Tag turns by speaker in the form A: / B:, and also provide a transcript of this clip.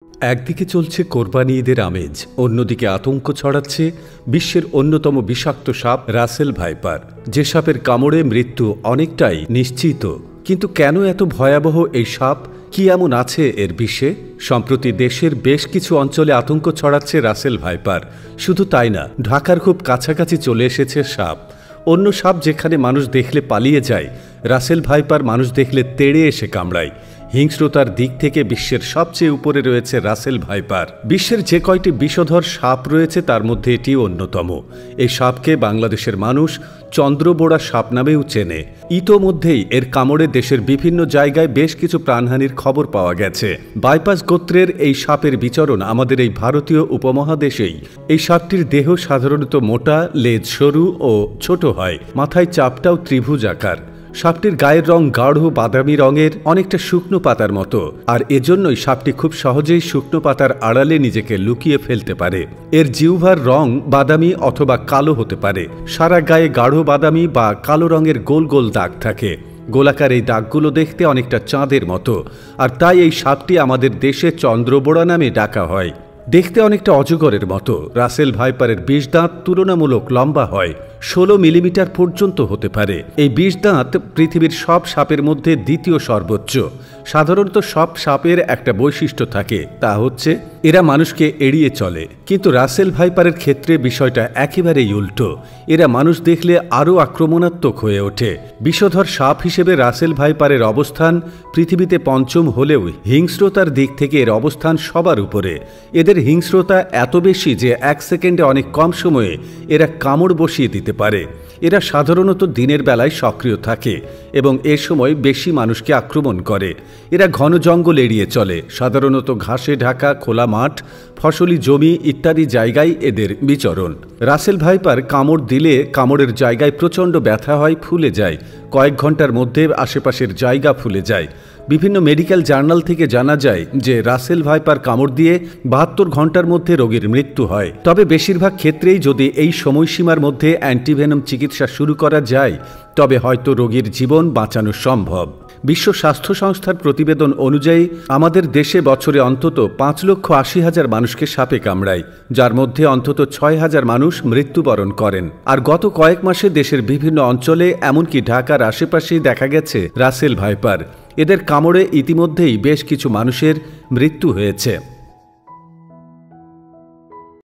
A: একদিকে চলছে কোরবানি ঈদের আমেজ, অন্যদিকে আতঙ্ক ছড়াচ্ছে বিশ্বের অন্যতম বিষাক্ত সাপ রাসেল ভাইপার, যে সাপের কামড়ে মৃত্যু অনেকটাই নিশ্চিত। কিন্তু কেন এত ভয়াবহ এই সাপ? কি এমন আছে এর বিষে? সম্প্রতি দেশের বেশ কিছু অঞ্চলে আতঙ্ক ছড়াচ্ছে রাসেল ভাইপার। শুধু তাই না, ঢাকার খুব কাছাকাছি চলে এসেছে সাপ। অন্য সাপ যেখানে মানুষ দেখলে পালিয়ে যায়, রাসেল ভাইপার মানুষ দেখলে তেড়ে এসে কামড়ায়। হিংস্রতার দিক থেকে বিশ্বের সবচেয়ে উপরে রয়েছে রাসেল ভাইপার। বিশ্বের যে কয়টি বিষধর সাপ রয়েছে তার মধ্যে এটি অন্যতম। এই সাপকে বাংলাদেশের মানুষ চন্দ্রবোড়া সাপ নামেও চেনে। ইতোমধ্যেই এর কামড়ে দেশের বিভিন্ন জায়গায় বেশ কিছু প্রাণহানির খবর পাওয়া গেছে। বাইপাস গোত্রের এই সাপের বিচরণ আমাদের এই ভারতীয় উপমহাদেশেই। এই সাপটির দেহ সাধারণত মোটা, লেজ সরু ও ছোট হয়, মাথায় চাপটাও ত্রিভুজ আকার। সাপটির গায়ের রং গাঢ় বাদামি রঙের, অনেকটা শুকনো পাতার মতো, আর এজন্যই সাপটি খুব সহজেই শুকনো পাতার আড়ালে নিজেকে লুকিয়ে ফেলতে পারে। এর জিহ্বার রং বাদামি অথবা কালো হতে পারে। সারা গায়ে গাঢ় বাদামি বা কালো রঙের গোল গোল দাগ থাকে। গোলাকার এই দাগগুলো দেখতে অনেকটা চাঁদের মতো, আর তাই এই সাপটি আমাদের দেশে চন্দ্রবোড়া নামে ডাকা হয়। দেখতে অনেকটা অজগরের মতো। রাসেল ভাইপারের বিষ দাঁত তুলনামূলক লম্বা হয়, 16 মিলিমিটার পর্যন্ত হতে পারে। এই বিষ দাঁত পৃথিবীর সব সাপের মধ্যে দ্বিতীয় সর্বোচ্চ। সাধারণত সব সাপের একটা বৈশিষ্ট্য থাকে, তা হচ্ছে এরা মানুষকে এড়িয়ে চলে, কিন্তু রাসেল ভাইপারের ক্ষেত্রে বিষয়টা একেবারেই উল্টো। এরা মানুষ দেখলে আরও আক্রমণাত্মক হয়ে ওঠে। বিষধর সাপ হিসেবে রাসেল ভাইপারের অবস্থান পৃথিবীতে পঞ্চম হলেও হিংস্রতার দিক থেকে এর অবস্থান সবার উপরে। এদের হিংস্রতা এত বেশি যে 1 সেকেন্ডে অনেক কম সময়ে এরা কামড় বসিয়ে দিতে পারে। এরা সাধারণত দিনের বেলায় সক্রিয় থাকে এবং এ সময় বেশি মানুষকে আক্রমণ করে। এরা ঘন জঙ্গল এড়িয়ে চলে, সাধারণত ঘাসে ঢাকা খোলা মাঠ, ফসলি জমি ইত্যাদি জায়গায় এদের বিচরণ। রাসেল ভাইপার কামড় দিলে কামড়ের জায়গায় প্রচণ্ড ব্যথা হয়, ফুলে যায়। কয়েক ঘন্টার মধ্যে আশেপাশের জায়গা ফুলে যায়। বিভিন্ন মেডিকেল জার্নাল থেকে জানা যায় যে রাসেল ভাইপার কামড় দিয়ে 72 ঘন্টার মধ্যে রোগীর মৃত্যু হয়। তবে বেশিরভাগ ক্ষেত্রেই যদি এই সময়সীমার মধ্যে অ্যান্টিভেনম চিকিৎসা শুরু করা যায়, তবে হয়তো রোগীর জীবন বাঁচানো সম্ভব। বিশ্ব স্বাস্থ্য সংস্থার প্রতিবেদন অনুযায়ী আমাদের দেশে বছরে অন্তত 5,80,000 মানুষকে সাপে কামড়ায়, যার মধ্যে অন্তত 6,000 মানুষ মৃত্যুবরণ করেন। আর গত কয়েক মাসে দেশের বিভিন্ন অঞ্চলে, এমনকি ঢাকার আশেপাশেই দেখা গেছে রাসেল ভাইপার। এদের কামড়ে ইতিমধ্যেই বেশ কিছু মানুষের মৃত্যু হয়েছে।